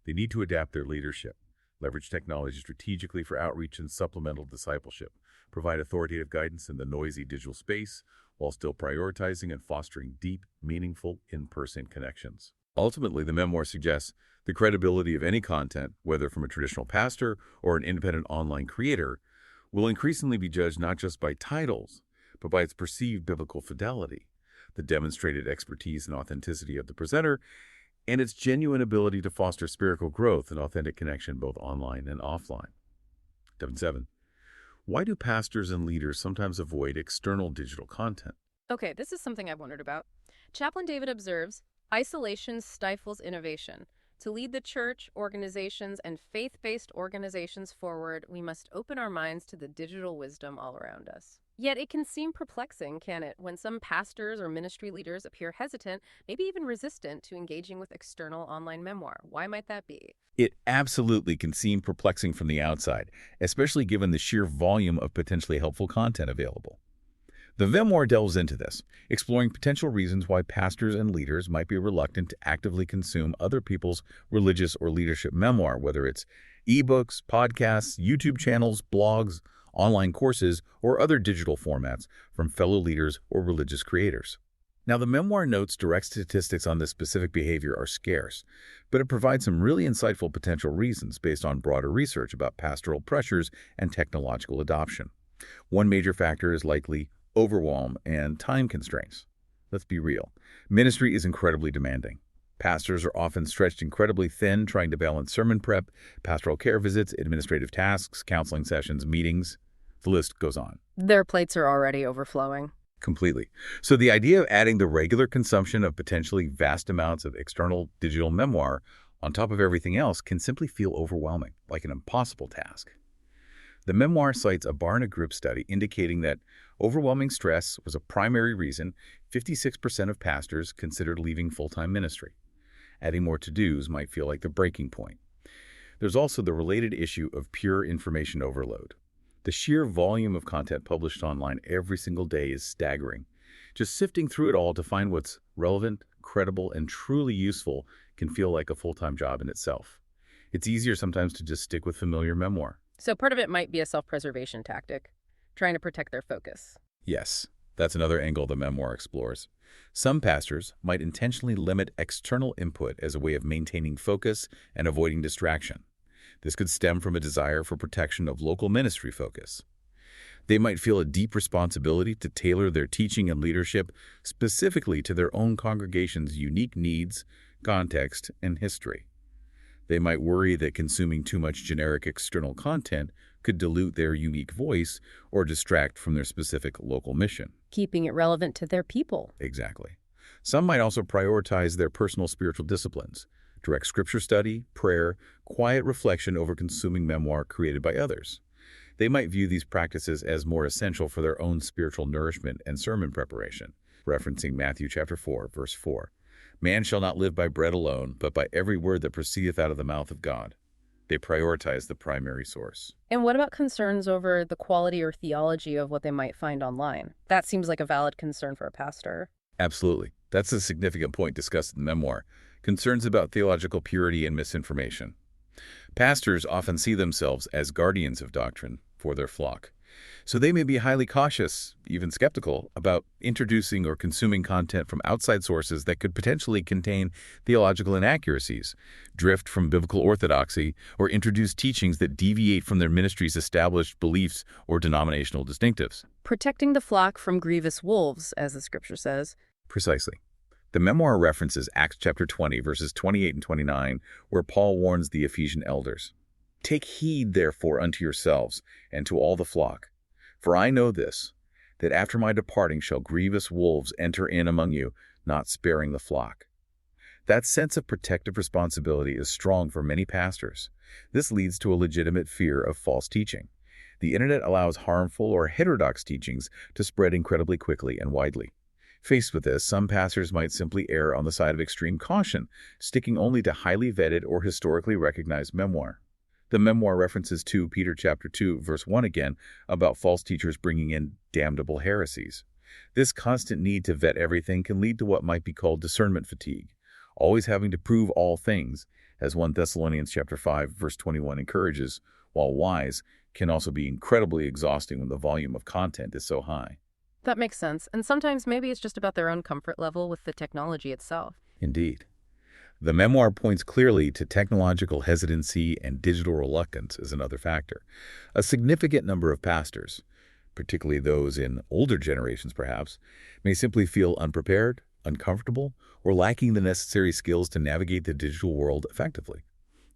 They need to adapt their leadership, leverage technology strategically for outreach and supplemental discipleship, provide authoritative guidance in the noisy digital space, while still prioritizing and fostering deep, meaningful, in-person connections. Ultimately, the memoir suggests the credibility of any content, whether from a traditional pastor or an independent online creator, will increasingly be judged not just by titles, but by its perceived biblical fidelity, the demonstrated expertise and authenticity of the presenter, and its genuine ability to foster spiritual growth and authentic connection both online and offline. 7. Why do pastors and leaders sometimes avoid external digital content? Okay, this is something I've wondered about. Chaplain David observes, isolation stifles innovation. To lead the church, organizations, and faith-based organizations forward, we must open our minds to the digital wisdom all around us. Yet it can seem perplexing, can it, when some pastors or ministry leaders appear hesitant, maybe even resistant to engaging with external online memoir. Why might that be? It absolutely can seem perplexing from the outside, especially given the sheer volume of potentially helpful content available. The memoir delves into this, exploring potential reasons why pastors and leaders might be reluctant to actively consume other people's religious or leadership memoir, whether it's ebooks, podcasts, YouTube channels, blogs, online courses, or other digital formats from fellow leaders or religious creators. Now, the memoir notes direct statistics on this specific behavior are scarce, but it provides some really insightful potential reasons based on broader research about pastoral pressures and technological adoption. One major factor is likely overwhelm and time constraints. Let's be real. Ministry is incredibly demanding. Pastors are often stretched incredibly thin trying to balance sermon prep, pastoral care visits, administrative tasks, counseling sessions, meetings. The list goes on. Their plates are already overflowing. Completely. So the idea of adding the regular consumption of potentially vast amounts of external digital memoir on top of everything else can simply feel overwhelming, like an impossible task. The memoir cites a Barna Group study indicating that overwhelming stress was a primary reason 56% of pastors considered leaving full-time ministry. Adding more to-dos might feel like the breaking point. There's also the related issue of pure information overload. The sheer volume of content published online every single day is staggering. Just sifting through it all to find what's relevant, credible, and truly useful can feel like a full-time job in itself. It's easier sometimes to just stick with familiar memoir. So part of it might be a self-preservation tactic, trying to protect their focus. Yes, that's another angle the memoir explores. Some pastors might intentionally limit external input as a way of maintaining focus and avoiding distraction. This could stem from a desire for protection of local ministry focus. They might feel a deep responsibility to tailor their teaching and leadership specifically to their own congregation's unique needs, context, and history. They might worry that consuming too much generic external content could dilute their unique voice or distract from their specific local mission. Keeping it relevant to their people. Exactly. Some might also prioritize their personal spiritual disciplines, direct scripture study, prayer, quiet reflection over consuming memoir created by others. They might view these practices as more essential for their own spiritual nourishment and sermon preparation, referencing Matthew chapter 4, verse 4. Man shall not live by bread alone, but by every word that proceedeth out of the mouth of God. They prioritize the primary source. And what about concerns over the quality or theology of what they might find online? That seems like a valid concern for a pastor. Absolutely. That's a significant point discussed in the memoir. Concerns about theological purity and misinformation. Pastors often see themselves as guardians of doctrine for their flock. So they may be highly cautious, even skeptical, about introducing or consuming content from outside sources that could potentially contain theological inaccuracies, drift from biblical orthodoxy, or introduce teachings that deviate from their ministry's established beliefs or denominational distinctives. Protecting the flock from grievous wolves, as the scripture says. Precisely. The memoir references Acts chapter 20, verses 28 and 29, where Paul warns the Ephesian elders. Take heed, therefore, unto yourselves and to all the flock. For I know this, that after my departing shall grievous wolves enter in among you, not sparing the flock. That sense of protective responsibility is strong for many pastors. This leads to a legitimate fear of false teaching. The internet allows harmful or heterodox teachings to spread incredibly quickly and widely. Faced with this, some pastors might simply err on the side of extreme caution, sticking only to highly vetted or historically recognized memoir. The memoir references 2 Peter chapter 2, verse 1 again, about false teachers bringing in damnable heresies. This constant need to vet everything can lead to what might be called discernment fatigue, always having to prove all things, as 1 Thessalonians chapter 5, verse 21 encourages, while wise can also be incredibly exhausting when the volume of content is so high. That makes sense. And sometimes maybe it's just about their own comfort level with the technology itself. Indeed. The memoir points clearly to technological hesitancy and digital reluctance as another factor. A significant number of pastors, particularly those in older generations perhaps, may simply feel unprepared, uncomfortable, or lacking the necessary skills to navigate the digital world effectively.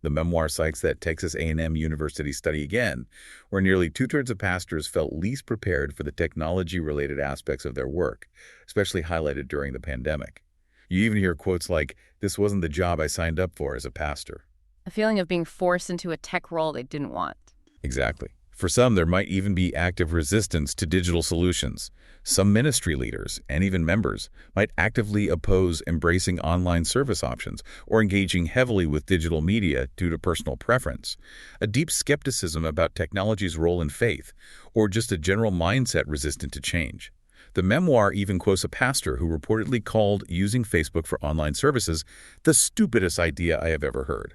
The memoir cites that Texas A&M University study again, where nearly 2/3 of pastors felt least prepared for the technology-related aspects of their work, especially highlighted during the pandemic. You even hear quotes like, "This wasn't the job I signed up for as a pastor." A feeling of being forced into a tech role they didn't want. Exactly. For some, there might even be active resistance to digital solutions. Some ministry leaders, and even members, might actively oppose embracing online service options or engaging heavily with digital media due to personal preference, a deep skepticism about technology's role in faith, or just a general mindset resistant to change. The memoir even quotes a pastor who reportedly called using Facebook for online services the stupidest idea I have ever heard.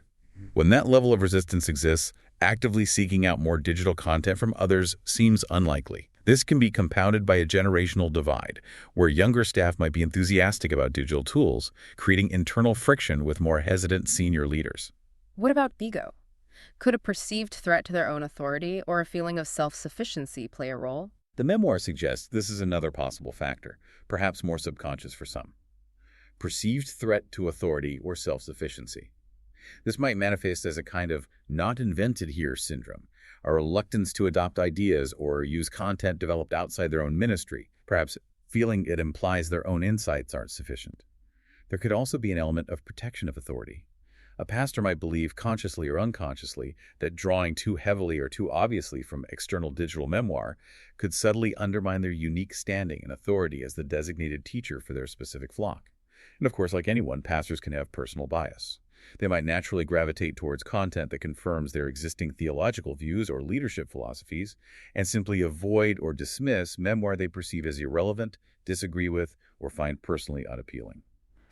When that level of resistance exists, actively seeking out more digital content from others seems unlikely. This can be compounded by a generational divide, where younger staff might be enthusiastic about digital tools, creating internal friction with more hesitant senior leaders. What about ego? Could a perceived threat to their own authority or a feeling of self-sufficiency play a role? The memoir suggests this is another possible factor, perhaps more subconscious for some. Perceived threat to authority or self-sufficiency. This might manifest as a kind of not invented here syndrome, a reluctance to adopt ideas or use content developed outside their own ministry, perhaps feeling it implies their own insights aren't sufficient. There could also be an element of protection of authority. A pastor might believe, consciously or unconsciously, that drawing too heavily or too obviously from external digital memoir could subtly undermine their unique standing and authority as the designated teacher for their specific flock. And of course, like anyone, pastors can have personal bias. They might naturally gravitate towards content that confirms their existing theological views or leadership philosophies, and simply avoid or dismiss memoir they perceive as irrelevant, disagree with, or find personally unappealing.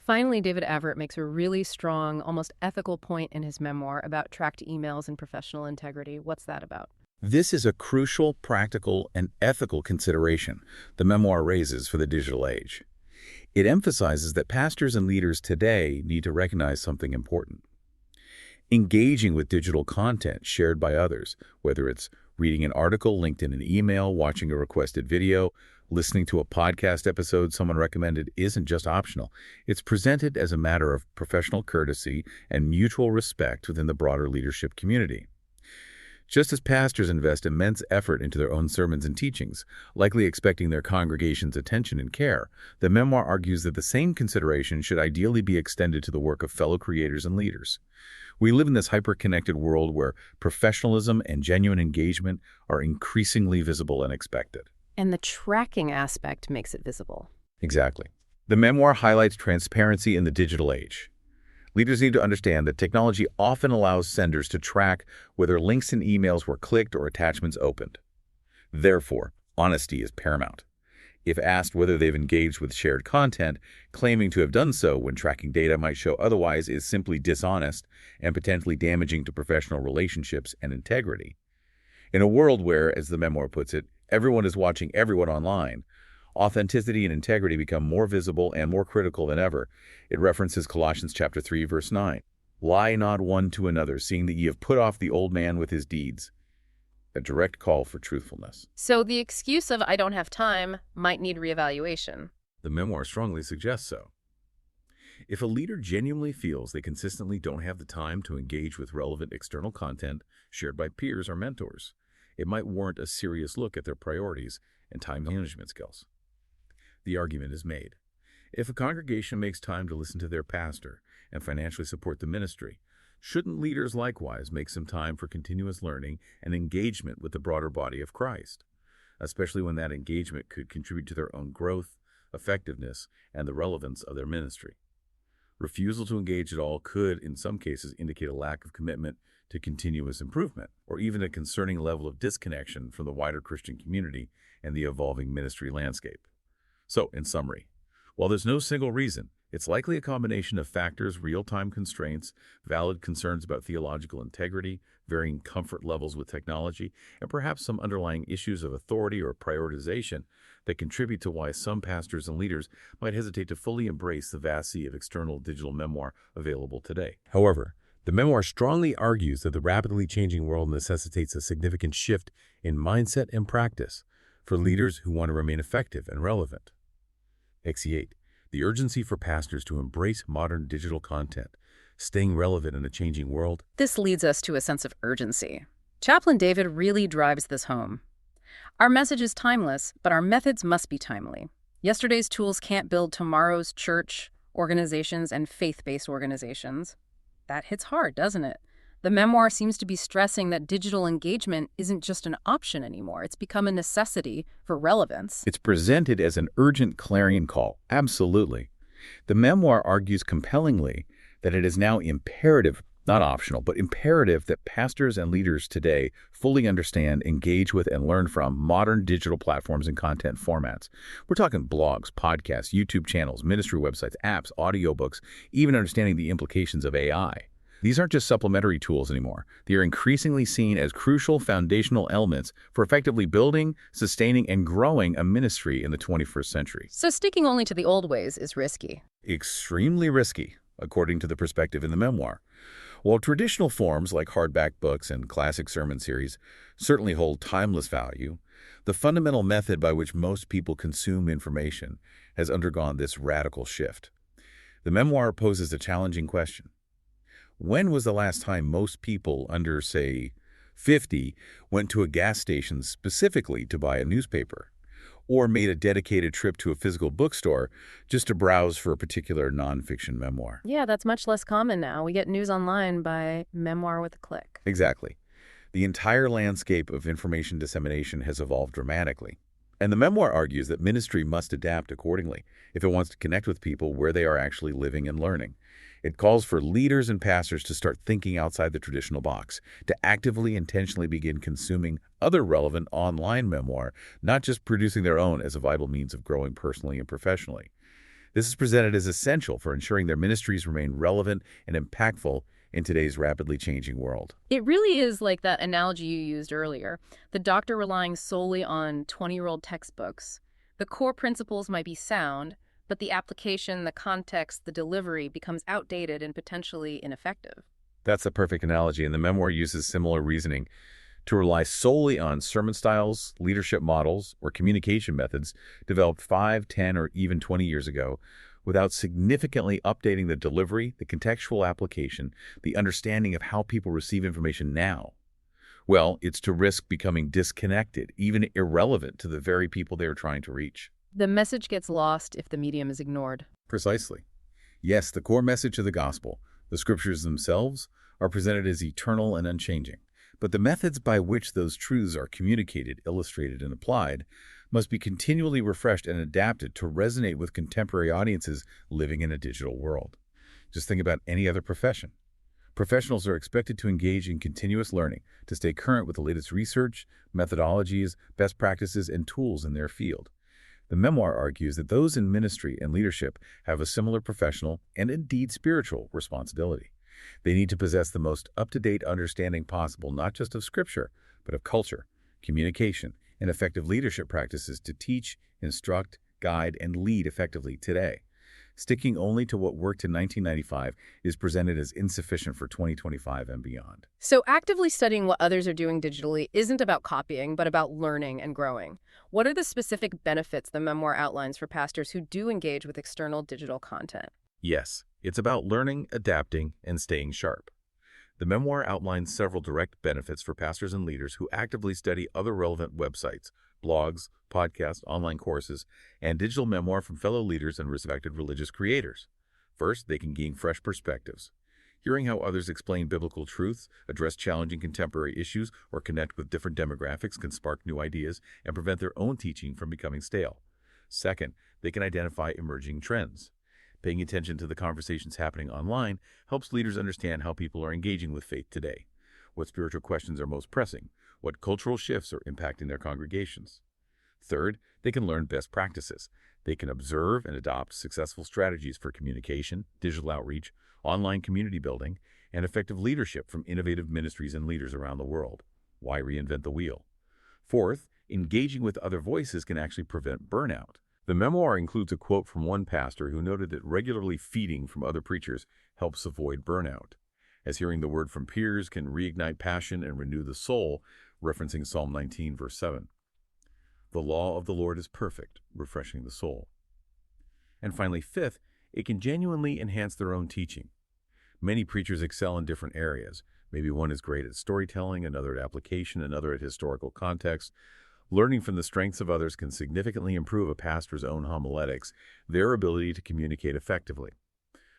Finally, David Averitt makes a really strong, almost ethical point in his memoir about tracked emails and professional integrity. What's that about? This is a crucial, practical, and ethical consideration the memoir raises for the digital age. It emphasizes that pastors and leaders today need to recognize something important. Engaging with digital content shared by others, whether it's reading an article linked in an email, watching a requested video, listening to a podcast episode someone recommended, isn't just optional. It's presented as a matter of professional courtesy and mutual respect within the broader leadership community. Just as pastors invest immense effort into their own sermons and teachings, likely expecting their congregation's attention and care, the memoir argues that the same consideration should ideally be extended to the work of fellow creators and leaders. We live in this hyper-connected world where professionalism and genuine engagement are increasingly visible and expected. And the tracking aspect makes it visible. Exactly. The memoir highlights transparency in the digital age. Leaders need to understand that technology often allows senders to track whether links in emails were clicked or attachments opened. Therefore, honesty is paramount. If asked whether they've engaged with shared content, claiming to have done so when tracking data might show otherwise is simply dishonest and potentially damaging to professional relationships and integrity. In a world where, as the memoir puts it, everyone is watching everyone online, authenticity and integrity become more visible and more critical than ever. It references Colossians chapter 3, verse 9. Lie not one to another, seeing that ye have put off the old man with his deeds. A direct call for truthfulness. So the excuse of "I don't have time" might need reevaluation. The memoir strongly suggests so. If a leader genuinely feels they consistently don't have the time to engage with relevant external content shared by peers or mentors, it might warrant a serious look at their priorities and time management skills. The argument is made. If a congregation makes time to listen to their pastor and financially support the ministry, shouldn't leaders likewise make some time for continuous learning and engagement with the broader body of Christ, especially when that engagement could contribute to their own growth, effectiveness, and the relevance of their ministry? Refusal to engage at all could, in some cases, indicate a lack of commitment to continuous improvement, or even a concerning level of disconnection from the wider Christian community and the evolving ministry landscape. So, in summary, while there's no single reason, it's likely a combination of factors: real-time constraints, valid concerns about theological integrity, varying comfort levels with technology, and perhaps some underlying issues of authority or prioritization that contribute to why some pastors and leaders might hesitate to fully embrace the vast sea of external digital memoir available today. However, the memoir strongly argues that the rapidly changing world necessitates a significant shift in mindset and practice for leaders who want to remain effective and relevant. XE8, the urgency for pastors to embrace modern digital content, staying relevant in a changing world. This leads us to a sense of urgency. Chaplain David really drives this home. Our message is timeless, but our methods must be timely. Yesterday's tools can't build tomorrow's church, organizations, and faith-based organizations. That hits hard, doesn't it? The memoir seems to be stressing that digital engagement isn't just an option anymore. It's become a necessity for relevance. It's presented as an urgent clarion call. Absolutely. The memoir argues compellingly that it is now imperative, not optional, but imperative that pastors and leaders today fully understand, engage with, and learn from modern digital platforms and content formats. We're talking blogs, podcasts, YouTube channels, ministry websites, apps, audiobooks, even understanding the implications of AI. These aren't just supplementary tools anymore. They are increasingly seen as crucial foundational elements for effectively building, sustaining, and growing a ministry in the 21st century. So sticking only to the old ways is risky. Extremely risky, according to the perspective in the memoir. While traditional forms like hardback books and classic sermon series certainly hold timeless value, the fundamental method by which most people consume information has undergone this radical shift. The memoir poses a challenging question. When was the last time most people under, say, 50 went to a gas station specifically to buy a newspaper, or made a dedicated trip to a physical bookstore just to browse for a particular nonfiction memoir? Yeah, that's much less common now. We get news online by memoir with a click. Exactly. The entire landscape of information dissemination has evolved dramatically. And the memoir argues that ministry must adapt accordingly if it wants to connect with people where they are actually living and learning. It calls for leaders and pastors to start thinking outside the traditional box, to actively, intentionally begin consuming other relevant online memoir, not just producing their own as a vital means of growing personally and professionally. This is presented as essential for ensuring their ministries remain relevant and impactful in today's rapidly changing world. It really is like that analogy you used earlier, the doctor relying solely on 20-year-old textbooks. The core principles might be sound, but the application, the context, the delivery becomes outdated and potentially ineffective. That's a perfect analogy, and the memoir uses similar reasoning. To rely solely on sermon styles, leadership models, or communication methods developed 5, 10, or even 20 years ago, without significantly updating the delivery, the contextual application, the understanding of how people receive information now, well, it's to risk becoming disconnected, even irrelevant to the very people they are trying to reach. The message gets lost if the medium is ignored. Precisely. Yes, the core message of the gospel, the scriptures themselves, are presented as eternal and unchanging. But the methods by which those truths are communicated, illustrated, and applied must be continually refreshed and adapted to resonate with contemporary audiences living in a digital world. Just think about any other profession. Professionals are expected to engage in continuous learning to stay current with the latest research, methodologies, best practices, and tools in their field. The memoir argues that those in ministry and leadership have a similar professional and indeed spiritual responsibility. They need to possess the most up-to-date understanding possible, not just of Scripture, but of culture, communication, and effective leadership practices to teach, instruct, guide, and lead effectively today. Sticking only to what worked in 1995 is presented as insufficient for 2025 and beyond. So actively studying what others are doing digitally isn't about copying, but about learning and growing. What are the specific benefits the memoir outlines for pastors who do engage with external digital content? Yes, it's about learning, adapting, and staying sharp. The memoir outlines several direct benefits for pastors and leaders who actively study other relevant websites, blogs, podcasts, online courses, and digital memoir from fellow leaders and respected religious creators. First, they can gain fresh perspectives. Hearing how others explain biblical truths, address challenging contemporary issues, or connect with different demographics can spark new ideas and prevent their own teaching from becoming stale. Second, they can identify emerging trends. Paying attention to the conversations happening online helps leaders understand how people are engaging with faith today, what spiritual questions are most pressing, what cultural shifts are impacting their congregations. Third, they can learn best practices. They can observe and adopt successful strategies for communication, digital outreach, online community building, and effective leadership from innovative ministries and leaders around the world. Why reinvent the wheel? Fourth, engaging with other voices can actually prevent burnout. The memoir includes a quote from one pastor who noted that regularly feeding from other preachers helps avoid burnout, as hearing the word from peers can reignite passion and renew the soul, referencing Psalm 19, verse 7. The law of the Lord is perfect, refreshing the soul. And finally, fifth, it can genuinely enhance their own teaching. Many preachers excel in different areas. Maybe one is great at storytelling, another at application, another at historical context. Learning from the strengths of others can significantly improve a pastor's own homiletics, their ability to communicate effectively.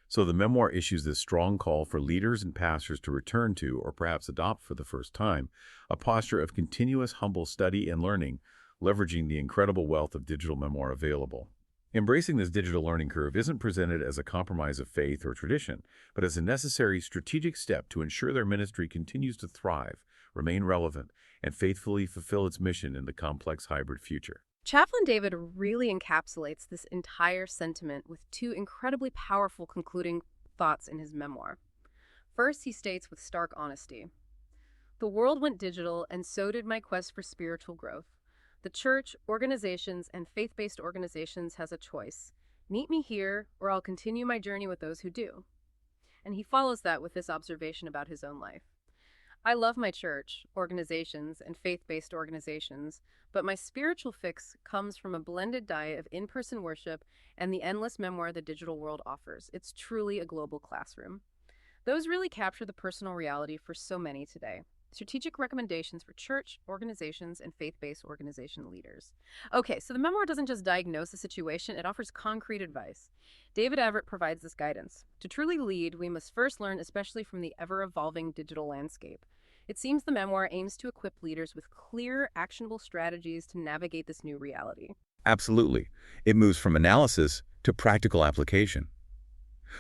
So the memoir issues this strong call for leaders and pastors to return to, or perhaps adopt for the first time, a posture of continuous humble study and learning, leveraging the incredible wealth of digital memoir available. Embracing this digital learning curve isn't presented as a compromise of faith or tradition, but as a necessary strategic step to ensure their ministry continues to thrive, remain relevant, and faithfully fulfill its mission in the complex hybrid future. Chaplain David really encapsulates this entire sentiment with two incredibly powerful concluding thoughts in his memoir. First, he states with stark honesty, "The world went digital, and so did my quest for spiritual growth. The church, organizations, and faith-based organizations has a choice. Meet me here, or I'll continue my journey with those who do." And he follows that with this observation about his own life. "I love my church, organizations, and faith-based organizations, but my spiritual fix comes from a blended diet of in-person worship and the endless memoir the digital world offers. It's truly a global classroom." Those really capture the personal reality for so many today. Strategic recommendations for church, organizations, and faith-based organization leaders. Okay, so the memoir doesn't just diagnose the situation, it offers concrete advice. David Everett provides this guidance. To truly lead, we must first learn especially from the ever-evolving digital landscape. It seems the memoir aims to equip leaders with clear, actionable strategies to navigate this new reality. Absolutely. It moves from analysis to practical application.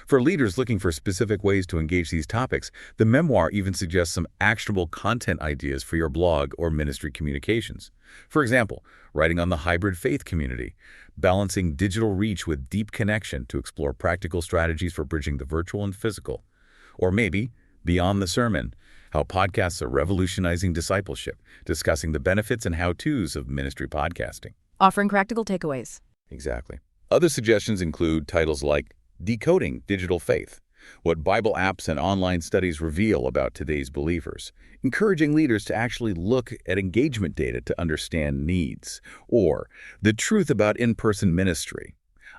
For leaders looking for specific ways to engage these topics, the memoir even suggests some actionable content ideas for your blog or ministry communications. For example, writing on the hybrid faith community, balancing digital reach with deep connection to explore practical strategies for bridging the virtual and physical. Or maybe, beyond the sermon, how podcasts are revolutionizing discipleship, discussing the benefits and how-tos of ministry podcasting. Offering practical takeaways. Exactly. Other suggestions include titles like Decoding Digital Faith, What Bible Apps and Online Studies Reveal About Today's Believers, encouraging leaders to actually look at engagement data to understand needs, or The Truth About In-Person Ministry,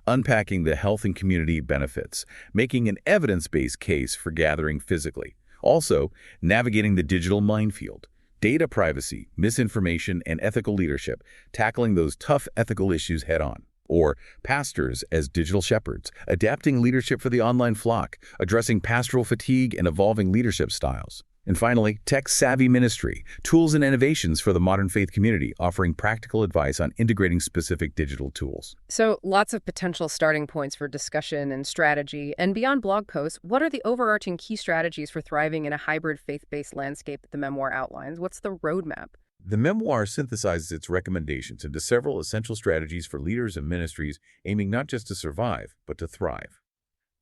unpacking the health and community benefits, making an evidence-based case for gathering physically. Also, navigating the digital minefield, data privacy, misinformation, and ethical leadership, tackling those tough ethical issues head-on. Or Pastors as Digital Shepherds, adapting leadership for the online flock, addressing pastoral fatigue and evolving leadership styles. And finally, Tech-Savvy Ministry, tools and innovations for the modern faith community, offering practical advice on integrating specific digital tools. So, lots of potential starting points for discussion and strategy. And beyond blog posts, what are the overarching key strategies for thriving in a hybrid faith-based landscape that the memoir outlines? What's the roadmap? The memoir synthesizes its recommendations into several essential strategies for leaders and ministries aiming not just to survive, but to thrive.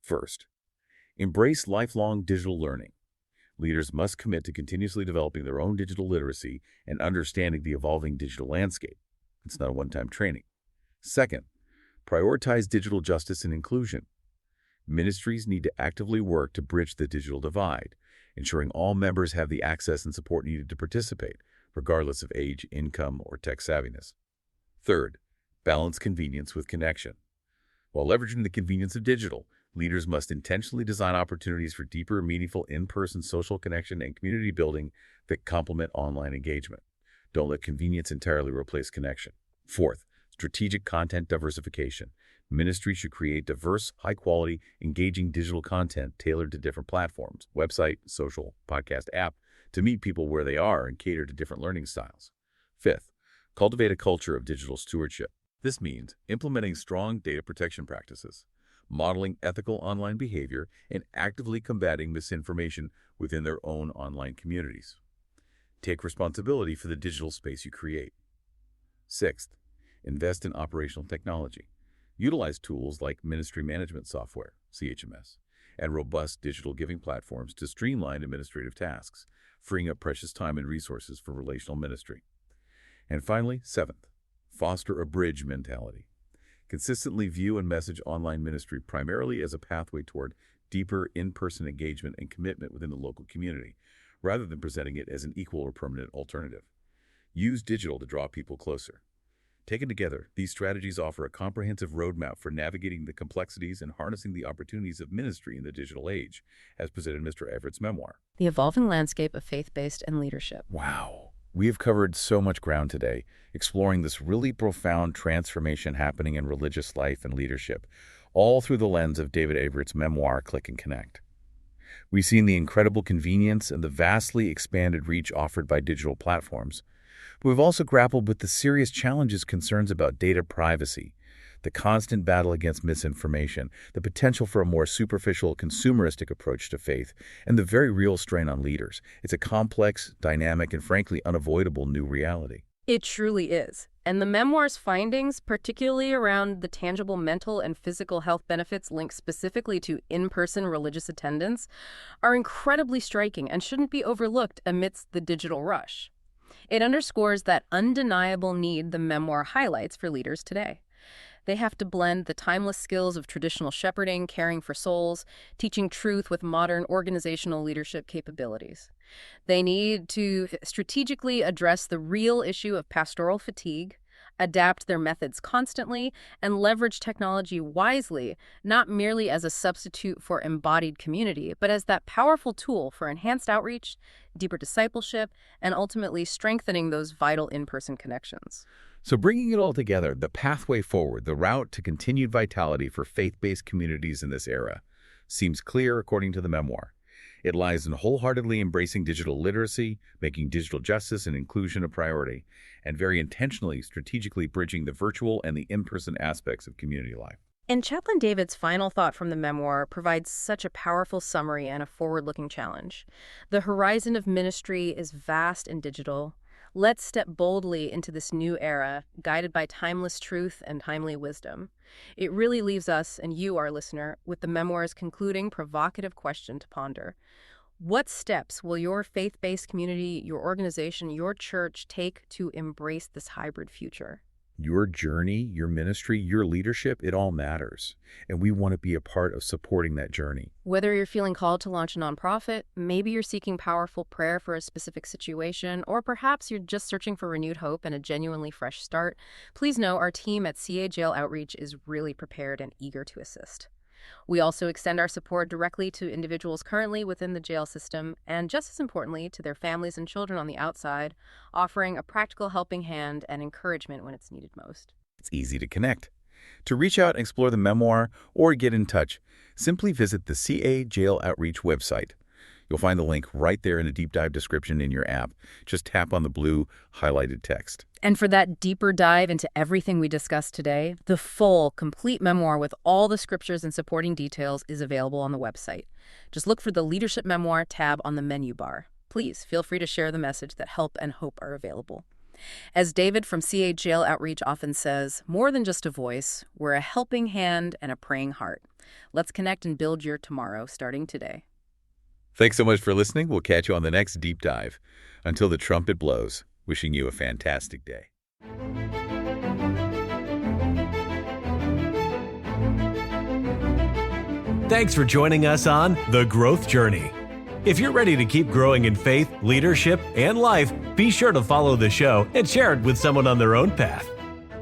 First, embrace lifelong digital learning. Leaders must commit to continuously developing their own digital literacy and understanding the evolving digital landscape. It's not a one-time training. Second, prioritize digital justice and inclusion. Ministries need to actively work to bridge the digital divide, ensuring all members have the access and support needed to participate, regardless of age, income, or tech savviness. Third, balance convenience with connection. While leveraging the convenience of digital, leaders must intentionally design opportunities for deeper, meaningful in-person social connection and community building that complement online engagement. Don't let convenience entirely replace connection. Fourth, strategic content diversification. Ministry should create diverse, high-quality, engaging digital content tailored to different platforms, website, social, podcast, app, to meet people where they are and cater to different learning styles. Fifth, cultivate a culture of digital stewardship. This means implementing strong data protection practices, modeling ethical online behavior, and actively combating misinformation within their own online communities. Take responsibility for the digital space you create. Sixth, invest in operational technology. Utilize tools like ministry management software, CHMS, and robust digital giving platforms to streamline administrative tasks, freeing up precious time and resources for relational ministry. And finally, seventh, foster a bridge mentality. Consistently view and message online ministry primarily as a pathway toward deeper in-person engagement and commitment within the local community, rather than presenting it as an equal or permanent alternative. Use digital to draw people closer. Taken together, these strategies offer a comprehensive roadmap for navigating the complexities and harnessing the opportunities of ministry in the digital age, as presented in Mr. Everett's memoir. The evolving landscape of faith-based and leadership. Wow. We have covered so much ground today, exploring this really profound transformation happening in religious life and leadership, all through the lens of David Everett's memoir, Click and Connect. We've seen the incredible convenience and the vastly expanded reach offered by digital platforms, but we've also grappled with the serious challenges, concerns about data privacy, the constant battle against misinformation, the potential for a more superficial, consumeristic approach to faith, and the very real strain on leaders. It's a complex, dynamic, and frankly unavoidable new reality. It truly is. And the memoir's findings, particularly around the tangible mental and physical health benefits linked specifically to in-person religious attendance, are incredibly striking and shouldn't be overlooked amidst the digital rush. It underscores that undeniable need the memoir highlights for leaders today. They have to blend the timeless skills of traditional shepherding, caring for souls, teaching truth with modern organizational leadership capabilities. They need to strategically address the real issue of pastoral fatigue, adapt their methods constantly, and leverage technology wisely, not merely as a substitute for embodied community, but as that powerful tool for enhanced outreach, deeper discipleship, and ultimately strengthening those vital in-person connections. So bringing it all together, the pathway forward, the route to continued vitality for faith-based communities in this era, seems clear according to the memoir. It lies in wholeheartedly embracing digital literacy, making digital justice and inclusion a priority, and very intentionally, strategically bridging the virtual and the in-person aspects of community life. And Chaplain David's final thought from the memoir provides such a powerful summary and a forward-looking challenge. The horizon of ministry is vast and digital. Let's step boldly into this new era, guided by timeless truth and timely wisdom. It really leaves us, and you, our listener, with the memoir's concluding provocative question to ponder. What steps will your faith-based community, your organization, your church take to embrace this hybrid future? Your journey, your ministry, your leadership, it all matters. And we want to be a part of supporting that journey. Whether you're feeling called to launch a nonprofit, maybe you're seeking powerful prayer for a specific situation, or perhaps you're just searching for renewed hope and a genuinely fresh start, please know our team at CA Jail Outreach is really prepared and eager to assist. We also extend our support directly to individuals currently within the jail system, and just as importantly, to their families and children on the outside, offering a practical helping hand and encouragement when it's needed most. It's easy to connect. To reach out and explore the memoir or get in touch, simply visit the CA Jail Outreach website. You'll find the link right there in the deep dive description in your app. Just tap on the blue highlighted text. And for that deeper dive into everything we discussed today, the full, complete memoir with all the scriptures and supporting details is available on the website. Just look for the Leadership Memoir tab on the menu bar. Please feel free to share the message that help and hope are available. As David from CA Jail Outreach often says, more than just a voice, we're a helping hand and a praying heart. Let's connect and build your tomorrow starting today. Thanks so much for listening. We'll catch you on the next deep dive. Until the trumpet blows, wishing you a fantastic day. Thanks for joining us on The Growth Journey. If you're ready to keep growing in faith, leadership, and life, be sure to follow the show and share it with someone on their own path.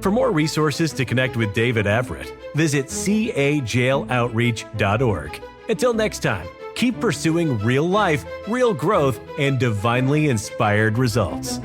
For more resources to connect with David Everett, visit cajailoutreach.org. Until next time, keep pursuing real life, real growth, and divinely inspired results.